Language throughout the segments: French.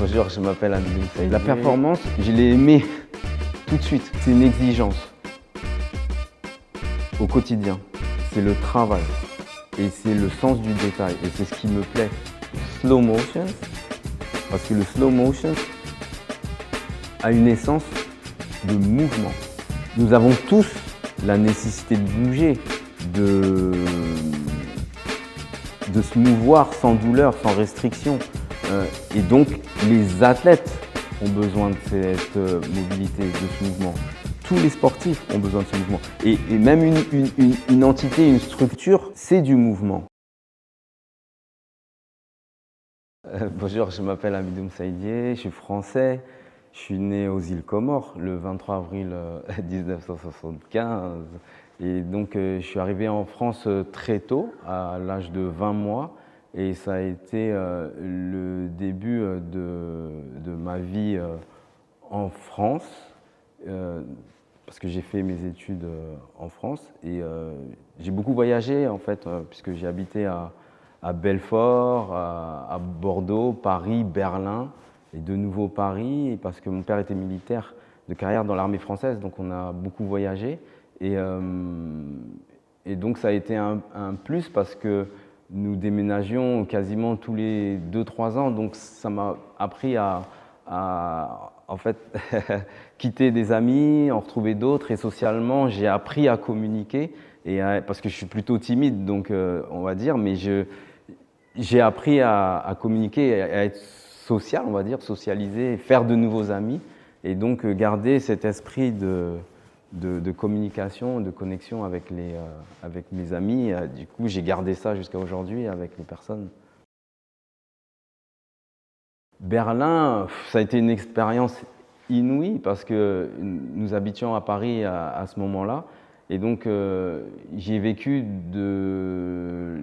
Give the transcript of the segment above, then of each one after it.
Bonjour, je m'appelle Hamidou Saïdié. La performance, je l'ai aimée tout de suite. C'est une exigence au quotidien. C'est le travail et c'est le sens du détail et c'est ce qui me plaît. Slow motion, parce que le slow motion a une essence de mouvement. Nous avons tous la nécessité de bouger, de se mouvoir sans douleur, sans restriction. Et donc, les athlètes ont besoin de cette mobilité, de ce mouvement. Tous les sportifs ont besoin de ce mouvement. Et même une entité, une structure, c'est du mouvement. Bonjour, je m'appelle Hamidou Saïdié, je suis français. Je suis né aux îles Comores le 23 avril 1975. Et donc, je suis arrivé en France très tôt, à l'âge de 20 mois. Et ça a été le début de ma vie en France, parce que j'ai fait mes études en France. Et j'ai beaucoup voyagé, en fait, puisque j'ai habité à Belfort, à Bordeaux, Paris, Berlin, et de nouveau Paris, parce que mon père était militaire de carrière dans l'armée française, donc on a beaucoup voyagé. Et donc ça a été un plus parce que nous déménagions quasiment tous les 2-3 ans, donc ça m'a appris à en fait, quitter des amis, en retrouver d'autres, et socialement, j'ai appris à communiquer, parce que je suis plutôt timide, donc on va dire, mais j'ai appris à communiquer, à être social, on va dire, socialiser, faire de nouveaux amis, et donc garder cet esprit de communication, de connexion avec mes amis. Du coup, j'ai gardé ça jusqu'à aujourd'hui avec les personnes. Berlin, ça a été une expérience inouïe parce que nous habitions à Paris à ce moment-là. Et donc, j'ai vécu de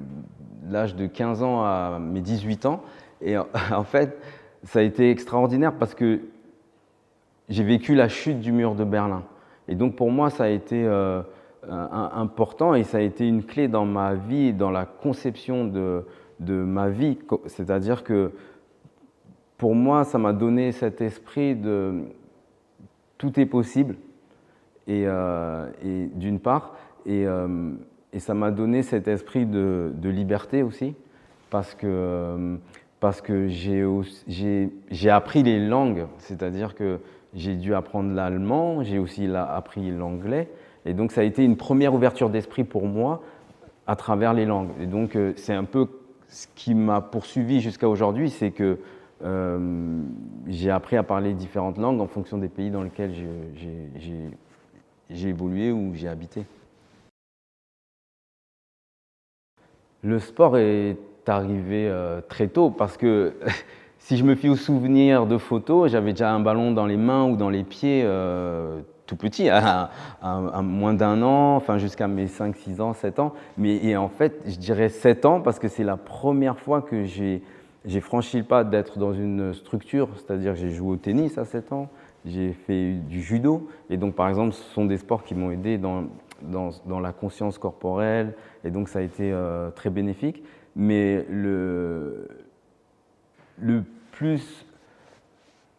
l'âge de 15 ans à mes 18 ans. Et en fait, ça a été extraordinaire parce que j'ai vécu la chute du mur de Berlin. Et donc pour moi, ça a été important et ça a été une clé dans ma vie, dans la conception de ma vie. C'est-à-dire que pour moi, ça m'a donné cet esprit de tout est possible, et d'une part, et ça m'a donné cet esprit de liberté aussi, parce que j'ai appris les langues, c'est-à-dire que j'ai dû apprendre l'allemand, j'ai aussi appris l'anglais. Et donc, ça a été une première ouverture d'esprit pour moi à travers les langues. Et donc, c'est un peu ce qui m'a poursuivi jusqu'à aujourd'hui, c'est que j'ai appris à parler différentes langues en fonction des pays dans lesquels j'ai évolué ou j'ai habité. Le sport est arrivé très tôt parce que si je me fie aux souvenirs de photos, j'avais déjà un ballon dans les mains ou dans les pieds tout petit, à moins d'1 an, enfin jusqu'à mes 5, 6 ans, 7 ans. Et en fait, je dirais 7 ans parce que c'est la première fois que j'ai franchi le pas d'être dans une structure, c'est-à-dire que j'ai joué au tennis à 7 ans, j'ai fait du judo. Et donc, par exemple, ce sont des sports qui m'ont aidé dans la conscience corporelle. Et donc, ça a été très bénéfique. Mais le plus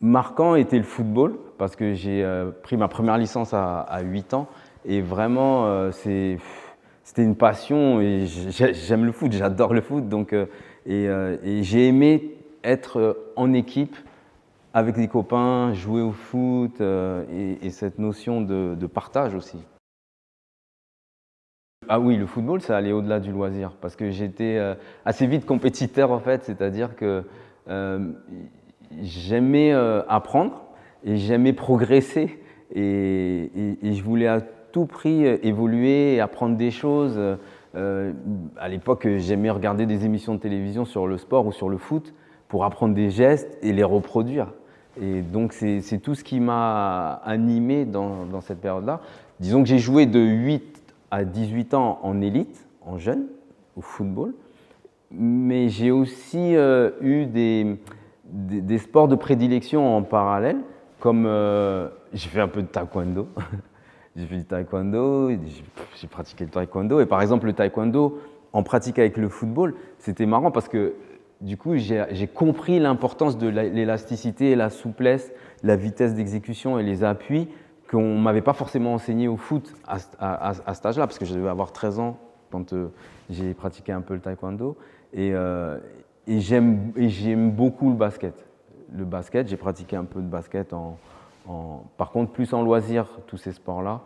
marquant était le football, parce que j'ai pris ma première licence à 8 ans. Et vraiment, c'était une passion. Et j'aime le foot, j'adore le foot. Donc, et j'ai aimé être en équipe avec des copains, jouer au foot et cette notion de partage aussi. Ah oui, le football, ça allait au-delà du loisir parce que j'étais assez vite compétiteur en fait, c'est-à-dire que j'aimais apprendre et j'aimais progresser et je voulais à tout prix évoluer et apprendre des choses. À l'époque, j'aimais regarder des émissions de télévision sur le sport ou sur le foot pour apprendre des gestes et les reproduire. Et donc, c'est tout ce qui m'a animé dans cette période-là. Disons que j'ai joué de 8 à 18 ans en élite, en jeune, au football. Mais j'ai aussi eu des sports de prédilection en parallèle, comme j'ai fait un peu de taekwondo. J'ai fait du taekwondo, j'ai pratiqué le taekwondo. Et par exemple, le taekwondo, en pratique avec le football, c'était marrant parce que du coup, j'ai compris l'importance de l'élasticité, la souplesse, la vitesse d'exécution et les appuis qu'on ne m'avait pas forcément enseigné au foot à cet âge-là, parce que je devais avoir 13 ans quand j'ai pratiqué un peu le taekwondo. Et j'aime beaucoup le basket. Le basket, j'ai pratiqué un peu de basket, par contre plus en loisir, tous ces sports-là.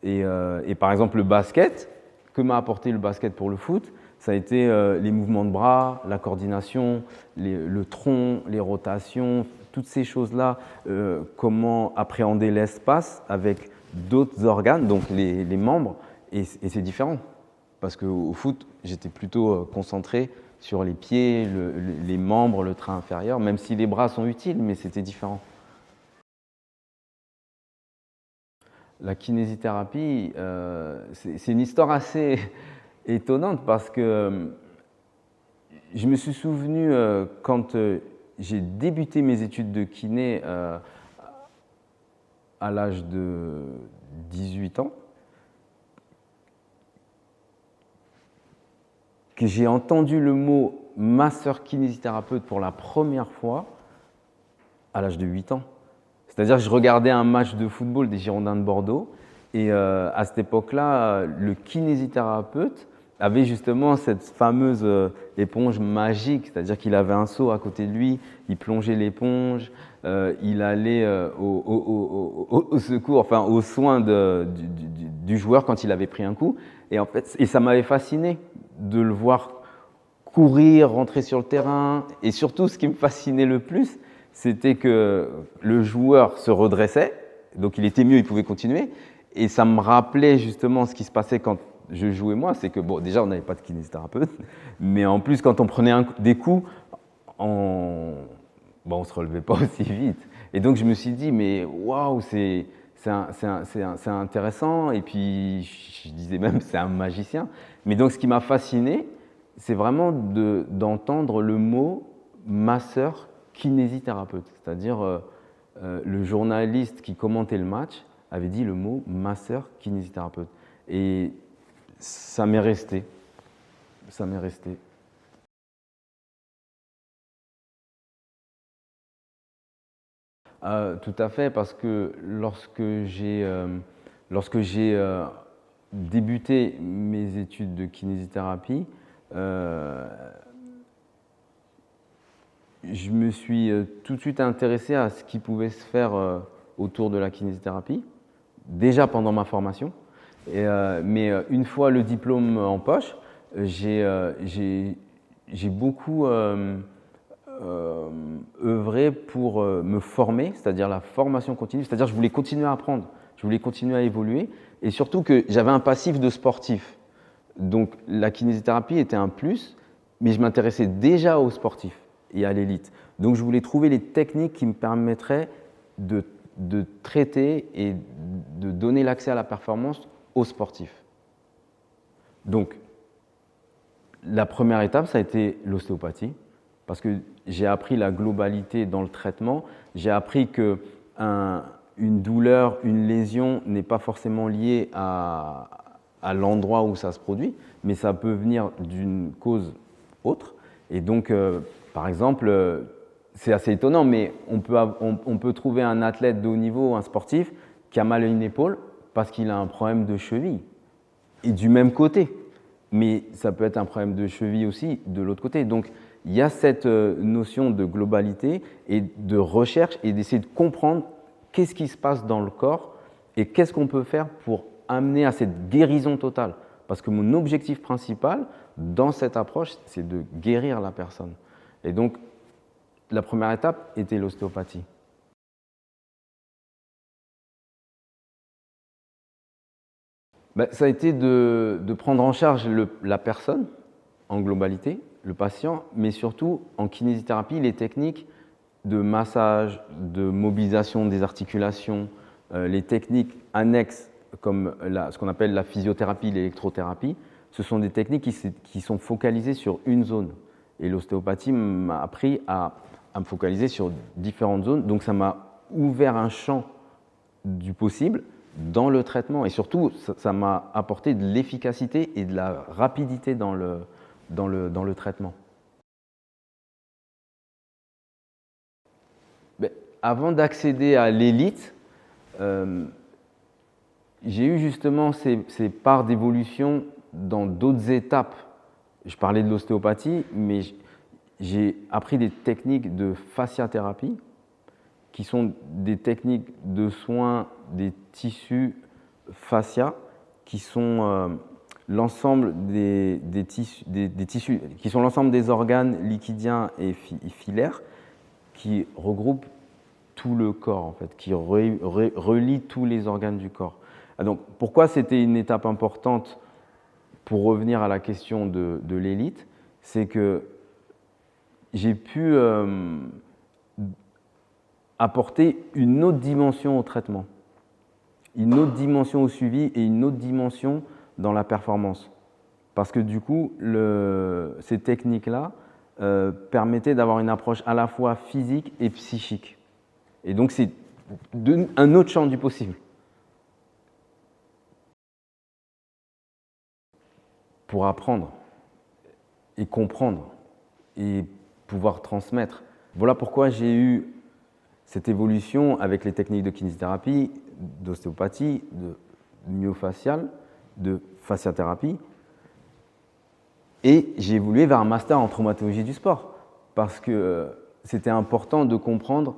Et par exemple, le basket, que m'a apporté le basket pour le foot, ça a été les mouvements de bras, la coordination, le tronc, les rotations, toutes ces choses-là, comment appréhender l'espace avec d'autres organes, donc les membres, et c'est différent. Parce qu'au foot, j'étais plutôt concentré sur les pieds, les membres, le train inférieur, même si les bras sont utiles, mais c'était différent. La kinésithérapie, c'est une histoire assez étonnante parce que je me suis souvenu quand j'ai débuté mes études de kiné à l'âge de 18 ans, que j'ai entendu le mot masseur kinésithérapeute pour la première fois à l'âge de 8 ans. C'est-à-dire que je regardais un match de football des Girondins de Bordeaux et à cette époque-là, le kinésithérapeute avait justement cette fameuse éponge magique, c'est-à-dire qu'il avait un seau à côté de lui, il plongeait l'éponge, il allait au secours, enfin aux soins du joueur quand il avait pris un coup. Et en fait, ça m'avait fasciné de le voir courir, rentrer sur le terrain. Et surtout, ce qui me fascinait le plus, c'était que le joueur se redressait, donc il était mieux, il pouvait continuer. Et ça me rappelait justement ce qui se passait quand je jouais moi, c'est que bon, déjà on n'avait pas de kinésithérapeute, mais en plus quand on prenait des coups, on ne se relevait pas aussi vite. Et donc je me suis dit, mais waouh, c'est intéressant, et puis je disais même c'est un magicien. Mais donc ce qui m'a fasciné, c'est vraiment d'entendre le mot masseur kinésithérapeute, c'est-à-dire le journaliste qui commentait le match avait dit le mot masseur kinésithérapeute. Et ça m'est resté. Ça m'est resté. Tout à fait, parce que lorsque j'ai débuté mes études de kinésithérapie, je me suis tout de suite intéressé à ce qui pouvait se faire autour de la kinésithérapie, déjà pendant ma formation. Mais une fois le diplôme en poche, j'ai beaucoup œuvré pour me former, c'est-à-dire la formation continue, c'est-à-dire je voulais continuer à apprendre, je voulais continuer à évoluer, et surtout que j'avais un passif de sportif. Donc la kinésithérapie était un plus, mais je m'intéressais déjà aux sportifs et à l'élite. Donc je voulais trouver les techniques qui me permettraient de traiter et de donner l'accès à la performance aux sportifs. Donc la première étape, ça a été l'ostéopathie, parce que j'ai appris la globalité dans le traitement. J'ai appris que une douleur, une lésion n'est pas forcément liée à l'endroit où ça se produit, mais ça peut venir d'une cause autre. Et donc, par exemple, c'est assez étonnant, mais on peut trouver un athlète de haut niveau, un sportif, qui a mal à une épaule parce qu'il a un problème de cheville, et du même côté. Mais ça peut être un problème de cheville aussi de l'autre côté. Donc, il y a cette notion de globalité et de recherche et d'essayer de comprendre qu'est-ce qui se passe dans le corps et qu'est-ce qu'on peut faire pour amener à cette guérison totale. Parce que mon objectif principal dans cette approche, c'est de guérir la personne. Et donc, la première étape était l'ostéopathie. Ça a été de prendre en charge la personne en globalité, le patient, mais surtout en kinésithérapie, les techniques de massage, de mobilisation des articulations, les techniques annexes comme ce qu'on appelle la physiothérapie, l'électrothérapie, ce sont des techniques qui sont focalisées sur une zone. Et l'ostéopathie m'a appris à me focaliser sur différentes zones, donc ça m'a ouvert un champ du possible dans le traitement, et surtout ça m'a apporté de l'efficacité et de la rapidité dans le traitement. avant d'accéder à l'élite, j'ai eu justement ces parts d'évolution dans d'autres étapes. Je parlais de l'ostéopathie, mais j'ai appris des techniques de fasciathérapie, qui sont des techniques de soins des tissus fascia, qui sont l'ensemble des tissus, qui sont l'ensemble des organes liquidiens et filaires, qui regroupent tout le corps, en fait, qui relient tous les organes du corps. Donc, pourquoi c'était une étape importante pour revenir à la question de l'élite? C'est que j'ai pu apporter une autre dimension au traitement, une autre dimension au suivi et une autre dimension dans la performance. Parce que du coup, ces techniques-là permettaient d'avoir une approche à la fois physique et psychique. Et donc, c'est un autre champ du possible. Pour apprendre et comprendre et pouvoir transmettre. Voilà pourquoi j'ai eu cette évolution avec les techniques de kinésithérapie, d'ostéopathie, de myofascial, de fasciathérapie. Et j'ai évolué vers un master en traumatologie du sport parce que c'était important de comprendre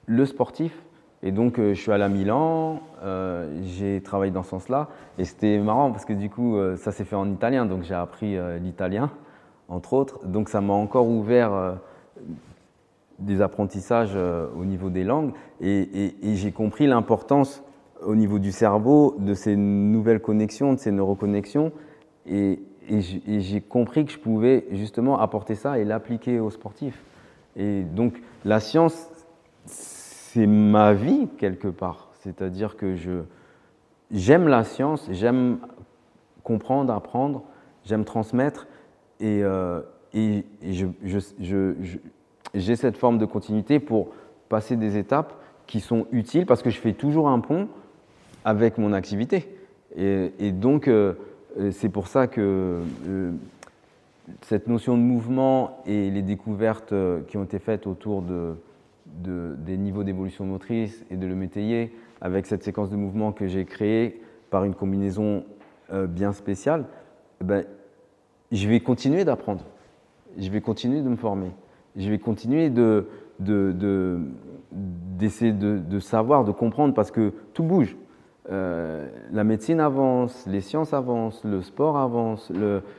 le sportif. Et donc, je suis allé à Milan, j'ai travaillé dans ce sens-là. Et c'était marrant parce que du coup, ça s'est fait en italien. Donc, j'ai appris l'italien, entre autres. Donc, ça m'a encore ouvert des apprentissages au niveau des langues. Et j'ai compris l'importance au niveau du cerveau de ces nouvelles connexions, de ces neuroconnexions. Et j'ai compris que je pouvais justement apporter ça et l'appliquer aux sportifs. Et donc, la science, c'est ma vie quelque part. C'est-à-dire que j'aime la science, j'aime comprendre, apprendre, j'aime transmettre et j'ai cette forme de continuité pour passer des étapes qui sont utiles parce que je fais toujours un pont avec mon activité. Et donc, c'est pour ça que cette notion de mouvement et les découvertes qui ont été faites autour des niveaux d'évolution motrice et de le métayer, avec cette séquence de mouvements que j'ai créée par une combinaison bien spéciale, je vais continuer d'apprendre, je vais continuer de me former, je vais continuer d'essayer de savoir, de comprendre, parce que tout bouge. La médecine avance, les sciences avancent, le sport avance,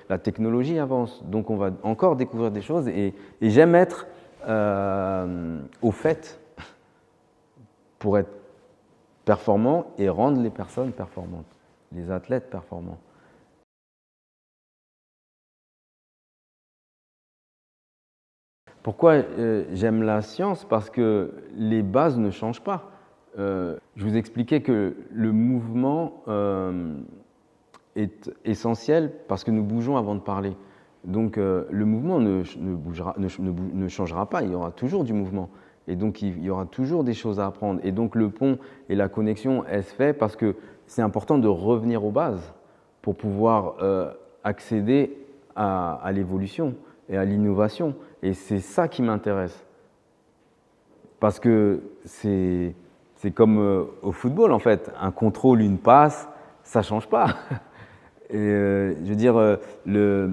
la technologie avance, donc on va encore découvrir des choses et j'aime être au fait pour être performant et rendre les personnes performantes, les athlètes performants. Pourquoi j'aime la science? Parce que les bases ne changent pas. Je vous expliquais que le mouvement est essentiel parce que nous bougeons avant de parler. Donc le mouvement ne changera pas, il y aura toujours du mouvement. Et donc il y aura toujours des choses à apprendre. Et donc le pont et la connexion, elle se fait parce que c'est important de revenir aux bases pour pouvoir accéder à l'évolution et à l'innovation. Et c'est ça qui m'intéresse. Parce que c'est comme au football en fait, un contrôle, une passe, ça ne change pas. Et, je veux dire, le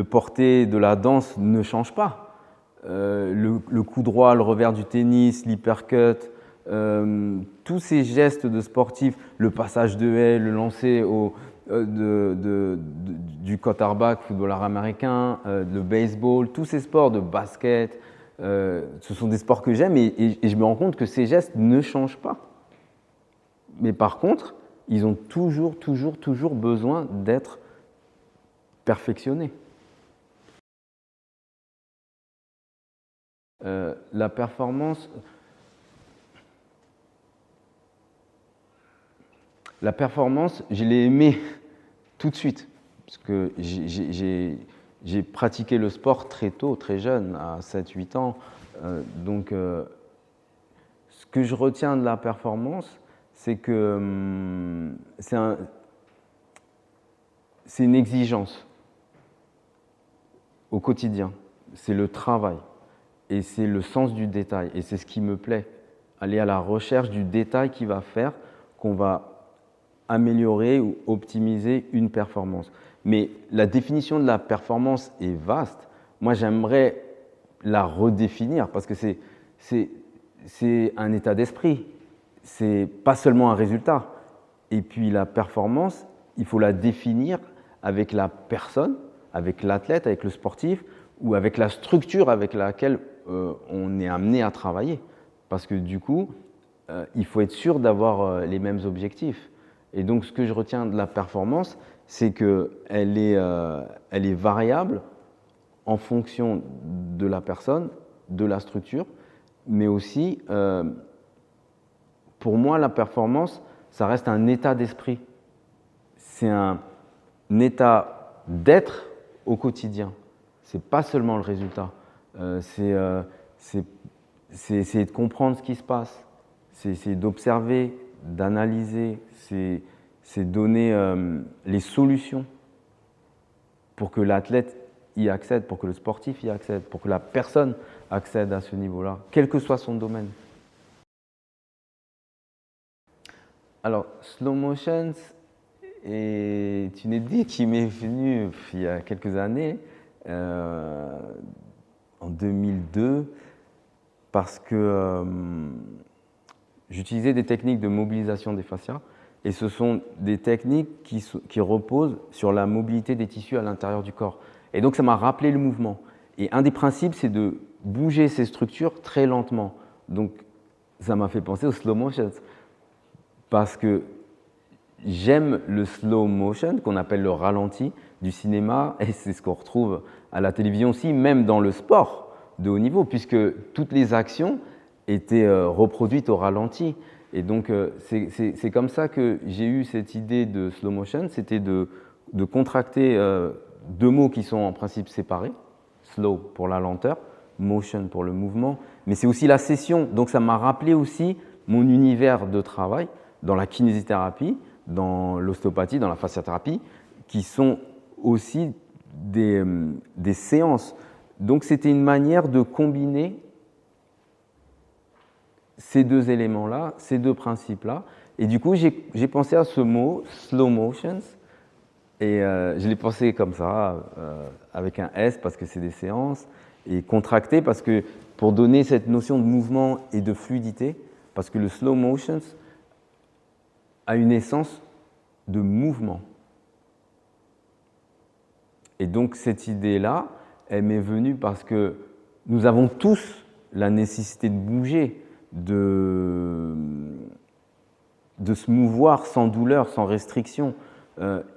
porté de la danse ne change pas. Le coup droit, le revers du tennis, l'hypercut, tous ces gestes de sportifs, le passage de haie, le lancer du quarterback, footballeur américain, le baseball, tous ces sports de basket, ce sont des sports que j'aime et je me rends compte que ces gestes ne changent pas. Mais par contre, ils ont toujours besoin d'être perfectionnés. La performance, je l'ai aimée tout de suite, parce que j'ai pratiqué le sport très tôt, très jeune, à 7-8 ans. Donc, ce que je retiens de la performance, c'est que c'est une exigence au quotidien, c'est le travail. et c'est le sens du détail. Et c'est ce qui me plaît, aller à la recherche du détail qui va faire qu'on va améliorer ou optimiser une performance. Mais la définition de la performance est vaste. Moi, j'aimerais la redéfinir parce que c'est un état d'esprit. C'est pas seulement un résultat. Et puis la performance, il faut la définir avec la personne, avec l'athlète, avec le sportif ou avec la structure avec laquelle on est amené à travailler. Parce que du coup, il faut être sûr d'avoir les mêmes objectifs. Et donc, ce que je retiens de la performance, c'est qu'elle est variable en fonction de la personne, de la structure, mais aussi, pour moi, la performance, ça reste un état d'esprit. C'est un état d'être au quotidien. Ce n'est pas seulement le résultat. C'est essayer de comprendre ce qui se passe. C'est essayer d'observer, d'analyser. C'est donner les solutions pour que l'athlète y accède, pour que le sportif y accède, pour que la personne accède à ce niveau-là, quel que soit son domaine. Alors, slow motion est une idée qui m'est venue il y a quelques années, en 2002, parce que j'utilisais des techniques de mobilisation des fascias, et ce sont des techniques qui reposent sur la mobilité des tissus à l'intérieur du corps. Et donc, ça m'a rappelé le mouvement. Et un des principes, c'est de bouger ces structures très lentement. Donc, ça m'a fait penser au slow motion. Parce que j'aime le slow motion, qu'on appelle le ralenti du cinéma, et c'est ce qu'on retrouve à la télévision aussi, même dans le sport de haut niveau, puisque toutes les actions étaient reproduites au ralenti. Et donc, c'est comme ça que j'ai eu cette idée de slow motion, c'était de contracter deux mots qui sont en principe séparés, slow pour la lenteur, motion pour le mouvement, mais c'est aussi la session. Donc, ça m'a rappelé aussi mon univers de travail dans la kinésithérapie, dans l'ostéopathie, dans la fasciathérapie, qui sont aussi des séances. Donc, c'était une manière de combiner ces deux éléments-là, ces deux principes-là. Et du coup, j'ai pensé à ce mot, slow motions, et je l'ai pensé comme ça, avec un S parce que c'est des séances, et contracté parce que pour donner cette notion de mouvement et de fluidité, parce que le slow motions a une essence de mouvement. Et donc cette idée-là, elle m'est venue parce que nous avons tous la nécessité de bouger, de se mouvoir sans douleur, sans restriction.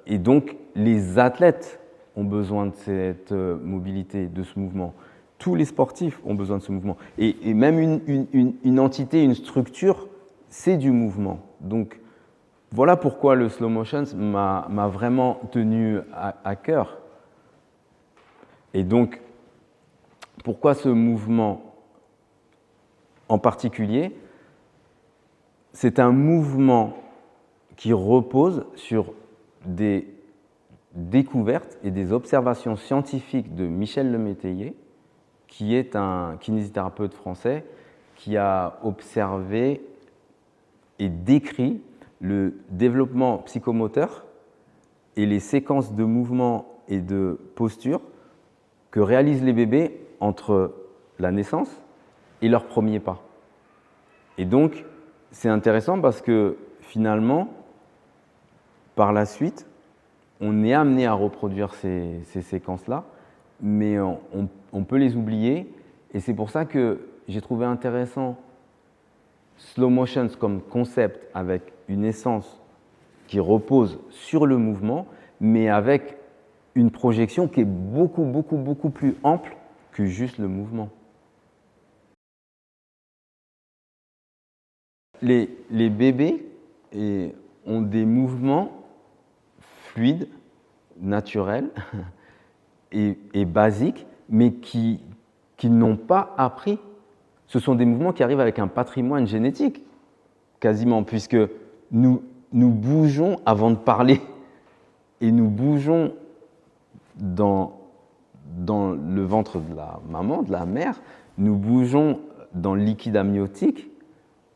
Et donc les athlètes ont besoin de cette mobilité, de ce mouvement. Tous les sportifs ont besoin de ce mouvement. Et même une entité, une structure, c'est du mouvement. Donc voilà pourquoi le slow motion m'a vraiment tenu à cœur. Et donc, pourquoi ce mouvement en particulier? C'est un mouvement qui repose sur des découvertes et des observations scientifiques de Michel Lemétayer, qui est un kinésithérapeute français qui a observé et décrit le développement psychomoteur et les séquences de mouvements et de posture que réalisent les bébés entre la naissance et leur premier pas. Et donc, c'est intéressant parce que finalement, par la suite, on est amené à reproduire ces séquences-là, mais on peut les oublier. Et c'est pour ça que j'ai trouvé intéressant slow motion comme concept avec une essence qui repose sur le mouvement, mais avec une projection qui est beaucoup, beaucoup, beaucoup plus ample que juste le mouvement. Les bébés ont des mouvements fluides, naturels et basiques, mais qui n'ont pas appris. Ce sont des mouvements qui arrivent avec un patrimoine génétique, quasiment, puisque nous bougeons avant de parler et nous bougeons dans le ventre de la maman, de la mère, Nous bougeons dans le liquide amniotique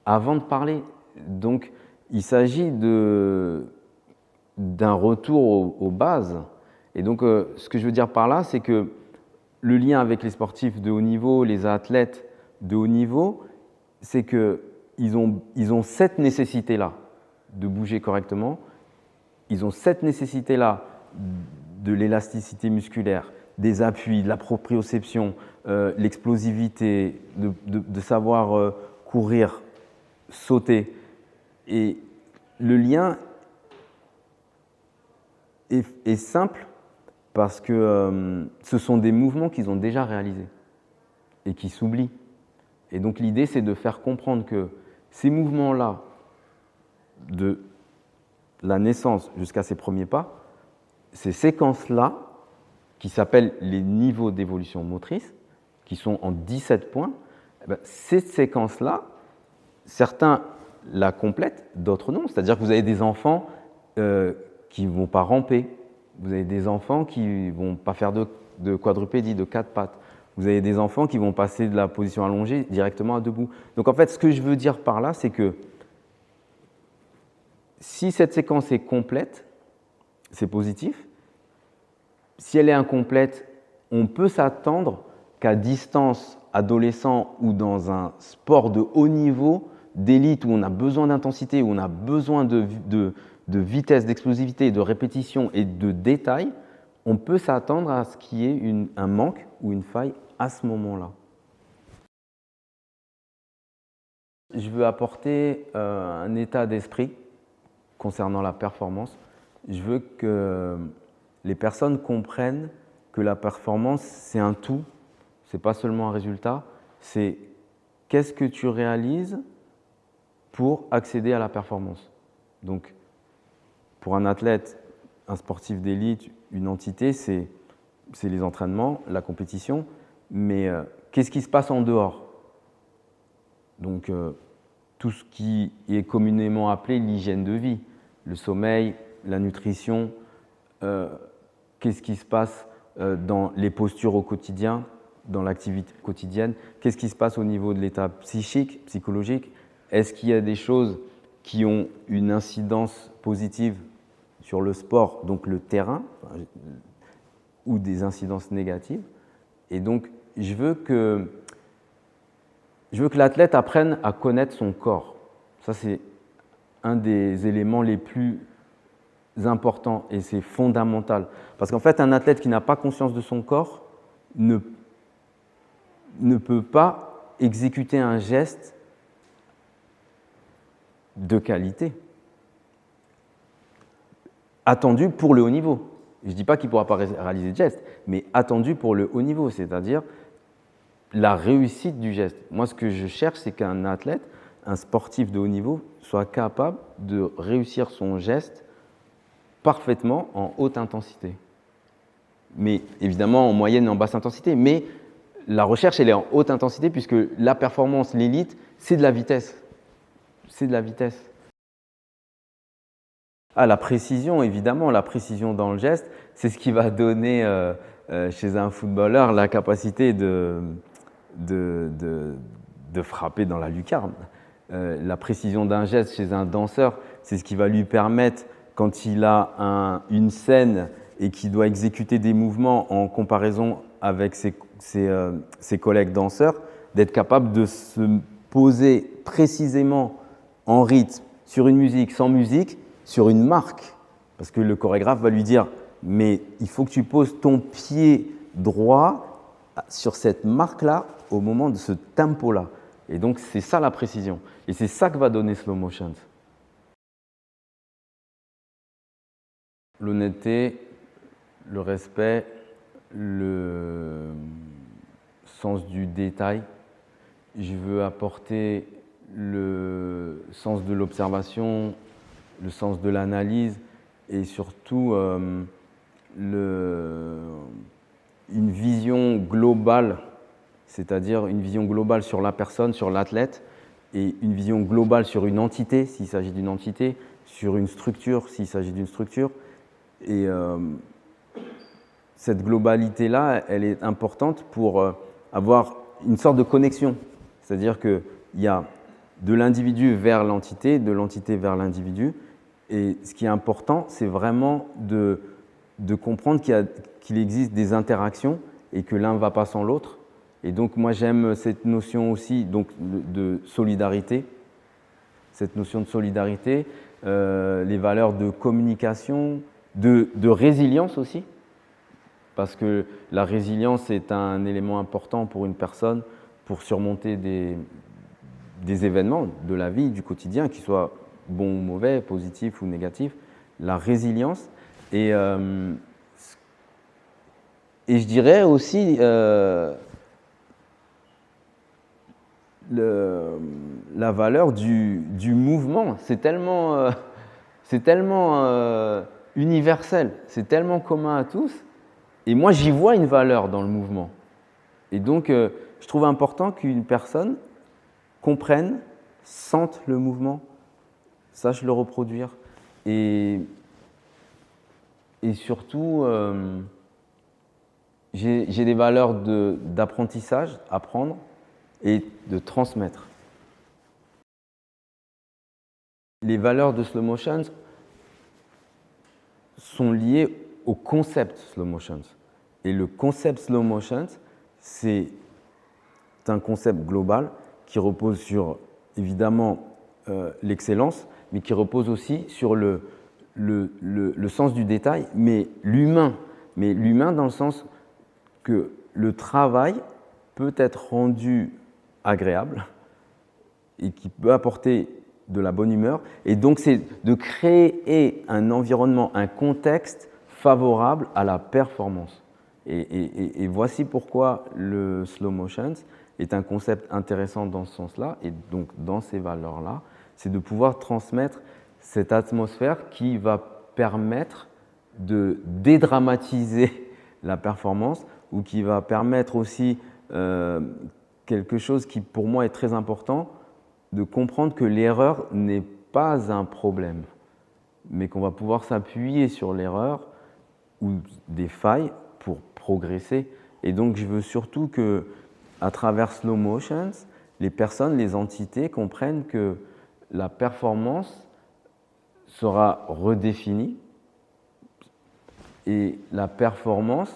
avant de parler. Donc, il s'agit d'un retour aux bases. Et donc, ce que je veux dire par là, c'est que le lien avec les sportifs de haut niveau, les athlètes de haut niveau, c'est qu'ils ont cette nécessité-là de bouger correctement. Ils ont cette nécessité-là de l'élasticité musculaire, des appuis, de la proprioception, l'explosivité, de savoir courir, sauter. Et le lien est simple parce que ce sont des mouvements qu'ils ont déjà réalisés et qui s'oublient. Et donc l'idée, c'est de faire comprendre que ces mouvements-là, de la naissance jusqu'à ses premiers pas, ces séquences-là, qui s'appellent les niveaux d'évolution motrice, qui sont en 17 points, ces séquences-là, certains la complètent, d'autres non. C'est-à-dire que vous avez des enfants qui ne vont pas ramper, vous avez des enfants qui ne vont pas faire de quadrupédie, de 4 pattes, vous avez des enfants qui vont passer de la position allongée directement à debout. Donc en fait, ce que je veux dire par là, c'est que si cette séquence est complète, c'est positif. Si elle est incomplète, on peut s'attendre qu'à distance, adolescent ou dans un sport de haut niveau, d'élite, où on a besoin d'intensité, où on a besoin de vitesse, d'explosivité, de répétition et de détail, on peut s'attendre à ce qu'il y ait un manque ou une faille à ce moment-là. Je veux apporter un état d'esprit concernant la performance. Je veux que les personnes comprennent que la performance, c'est un tout, ce n'est pas seulement un résultat, c'est qu'est-ce que tu réalises pour accéder à la performance. Donc, pour un athlète, un sportif d'élite, une entité, c'est les entraînements, la compétition, mais qu'est-ce qui se passe en dehors? Donc, tout ce qui est communément appelé l'hygiène de vie, le sommeil, la nutrition, qu'est-ce qui se passe dans les postures au quotidien, dans l'activité quotidienne, qu'est-ce qui se passe au niveau de l'état psychique, psychologique, est-ce qu'il y a des choses qui ont une incidence positive sur le sport, donc le terrain, ou des incidences négatives. Et donc, je veux que l'athlète apprenne à connaître son corps. Ça, c'est un des éléments les plus importants et c'est fondamental. Parce qu'en fait, un athlète qui n'a pas conscience de son corps ne peut pas exécuter un geste de qualité attendu pour le haut niveau. Je ne dis pas qu'il ne pourra pas réaliser de geste, mais attendu pour le haut niveau, c'est-à-dire la réussite du geste. Moi, ce que je cherche, c'est qu'un athlète, un sportif de haut niveau, soit capable de réussir son geste parfaitement en haute intensité. Mais évidemment en moyenne et en basse intensité. Mais la recherche, elle est en haute intensité puisque la performance, l'élite, c'est de la vitesse. C'est de la vitesse. Ah, la précision, évidemment, la précision dans le geste, c'est ce qui va donner chez un footballeur la capacité de frapper dans la lucarne. La précision d'un geste chez un danseur, c'est ce qui va lui permettre, quand il a une scène et qu'il doit exécuter des mouvements en comparaison avec ses collègues danseurs, d'être capable de se poser précisément en rythme, sur une musique, sans musique, sur une marque. Parce que le chorégraphe va lui dire « mais il faut que tu poses ton pied droit sur cette marque-là au moment de ce tempo-là ». Et donc, c'est ça la précision. Et c'est ça que va donner Slow Motion. L'honnêteté, le respect, le sens du détail. Je veux apporter le sens de l'observation, le sens de l'analyse et surtout une vision globale, c'est-à-dire une vision globale sur la personne, sur l'athlète, et une vision globale sur une entité, s'il s'agit d'une entité, sur une structure, s'il s'agit d'une structure. Et cette globalité-là, elle est importante pour avoir une sorte de connexion. C'est-à-dire qu'il y a de l'individu vers l'entité, de l'entité vers l'individu. Et ce qui est important, c'est vraiment de comprendre qu'il existe des interactions et que l'un ne va pas sans l'autre. Et donc, moi, j'aime cette notion aussi donc, de solidarité. Cette notion de solidarité, les valeurs de communication, de résilience aussi. Parce que la résilience est un élément important pour une personne pour surmonter des événements de la vie, du quotidien, qu'ils soient bons ou mauvais, positifs ou négatifs. La résilience. Et je dirais aussi la valeur du mouvement. C'est tellement universel, c'est tellement commun à tous. Et moi, j'y vois une valeur dans le mouvement. Et donc, je trouve important qu'une personne comprenne, sente le mouvement, sache le reproduire. Et surtout, j'ai des valeurs d'apprentissage, apprendre et de transmettre. Les valeurs de Slow Motion sont liées au concept Slow Motion. Et le concept Slow Motion, c'est un concept global qui repose sur, évidemment, l'excellence, mais qui repose aussi sur le sens du détail, mais l'humain dans le sens que le travail peut être rendu agréable et qui peut apporter de la bonne humeur. Et donc, c'est de créer un environnement, un contexte favorable à la performance. Et voici pourquoi le slow motion est un concept intéressant dans ce sens-là. Et donc, dans ces valeurs-là, c'est de pouvoir transmettre cette atmosphère qui va permettre de dédramatiser la performance ou qui va permettre aussi quelque chose qui, pour moi, est très important, de comprendre que l'erreur n'est pas un problème, mais qu'on va pouvoir s'appuyer sur l'erreur ou des failles pour progresser. Et donc, je veux surtout que, à travers Slow Motions, les personnes, les entités comprennent que la performance sera redéfinie et la performance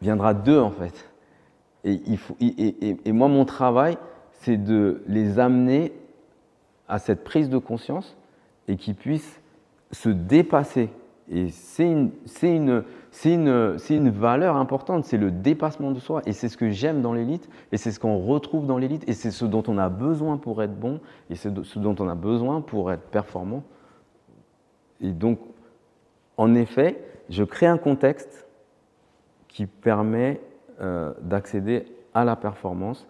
viendra d'eux, en fait. Et moi, mon travail, c'est de les amener à cette prise de conscience et qu'ils puissent se dépasser. Et c'est une valeur importante, c'est le dépassement de soi. Et c'est ce que j'aime dans l'élite, et c'est ce qu'on retrouve dans l'élite, et c'est ce dont on a besoin pour être bon, et c'est ce dont on a besoin pour être performant. Et donc, en effet, je crée un contexte qui permet d'accéder à la performance,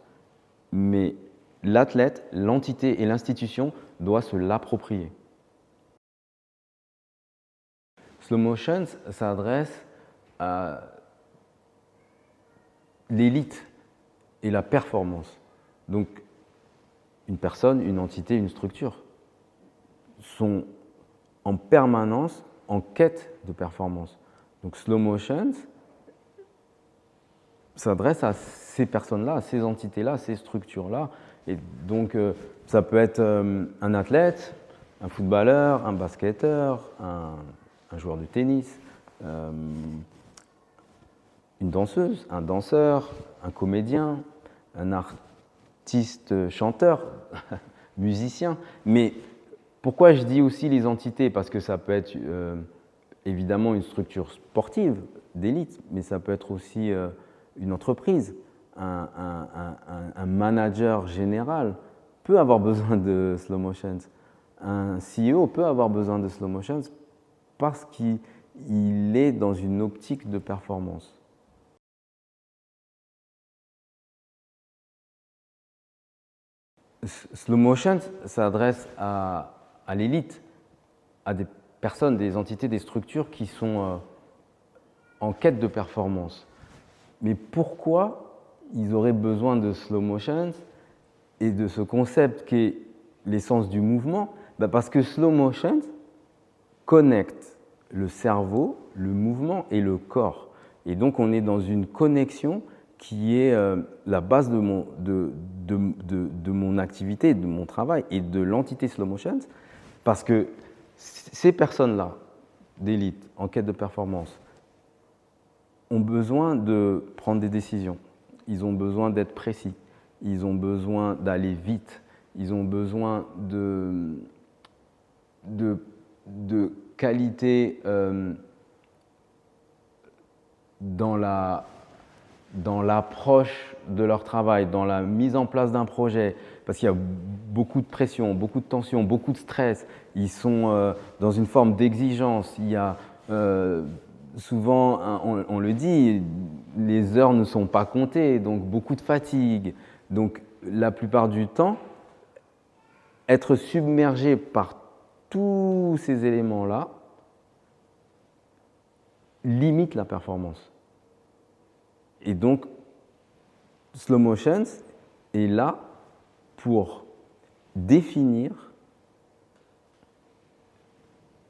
mais l'athlète, l'entité et l'institution doivent se l'approprier. Slow Motion s'adresse à l'élite et la performance. Donc, une personne, une entité, une structure sont en permanence en quête de performance. Donc, Slow Motion s'adresse à ces personnes-là, à ces entités-là, à ces structures-là. Et donc, ça peut être un athlète, un footballeur, un basketteur, un joueur de tennis, une danseuse, un danseur, un comédien, un artiste chanteur, musicien. Mais pourquoi je dis aussi les entités? Parce que ça peut être évidemment une structure sportive d'élite, mais ça peut être aussi une entreprise. Un manager général peut avoir besoin de slow motion. Un CEO peut avoir besoin de slow motion parce qu'il est dans une optique de performance. Slow motion s'adresse à l'élite, à des personnes, des entités, des structures qui sont en quête de performance. Mais pourquoi ils auraient besoin de slow motion et de ce concept qui est l'essence du mouvement? Parce que slow motion connecte le cerveau, le mouvement et le corps. Et donc on est dans une connexion qui est la base de mon activité, de mon travail et de l'entité Slow Motions, parce que ces personnes-là, d'élite, en quête de performance, ont besoin de prendre des décisions, ils ont besoin d'être précis, ils ont besoin d'aller vite, ils ont besoin de qualité dans l'approche de leur travail, dans la mise en place d'un projet, parce qu'il y a beaucoup de pression, beaucoup de tension, beaucoup de stress. Ils sont dans une forme d'exigence. Il y a souvent, on le dit, les heures ne sont pas comptées, donc beaucoup de fatigue. Donc la plupart du temps, être submergé par tous ces éléments-là limite la performance. Et donc, Slow Motions est là pour définir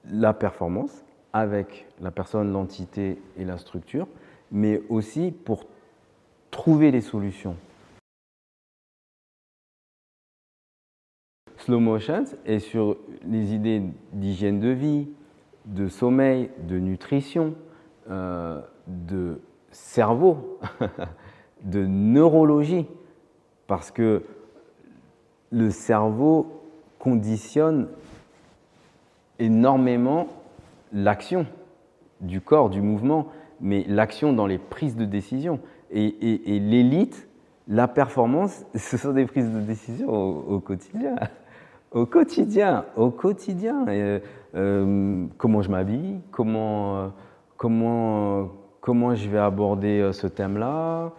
la performance avec la personne, l'entité et la structure, mais aussi pour trouver les solutions. Slow Motions est sur les idées d'hygiène de vie, de sommeil, de nutrition, de cerveau, de neurologie, parce que le cerveau conditionne énormément l'action du corps, du mouvement, mais l'action dans les prises de décision. Et l'élite, la performance, ce sont des prises de décision au quotidien. Au quotidien. Comment je m'habille, comment je vais aborder ce thème-là,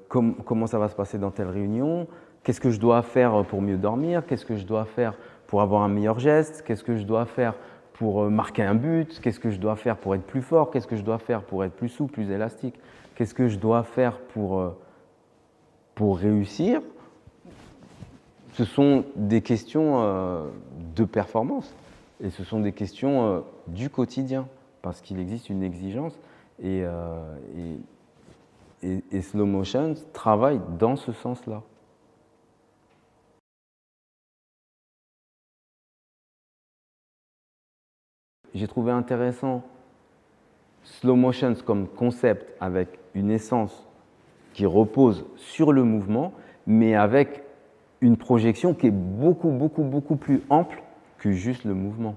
comment ça va se passer dans telle réunion, qu'est-ce que je dois faire pour mieux dormir, qu'est-ce que je dois faire pour avoir un meilleur geste, qu'est-ce que je dois faire pour marquer un but, qu'est-ce que je dois faire pour être plus fort, qu'est-ce que je dois faire pour être plus souple, plus élastique, qu'est-ce que je dois faire pour réussir. Ce sont des questions de performance et ce sont des questions du quotidien parce qu'il existe une exigence et Slow Motion travaille dans ce sens-là. J'ai trouvé intéressant Slow Motions comme concept avec une essence qui repose sur le mouvement, mais avec une projection qui est beaucoup plus ample que juste le mouvement.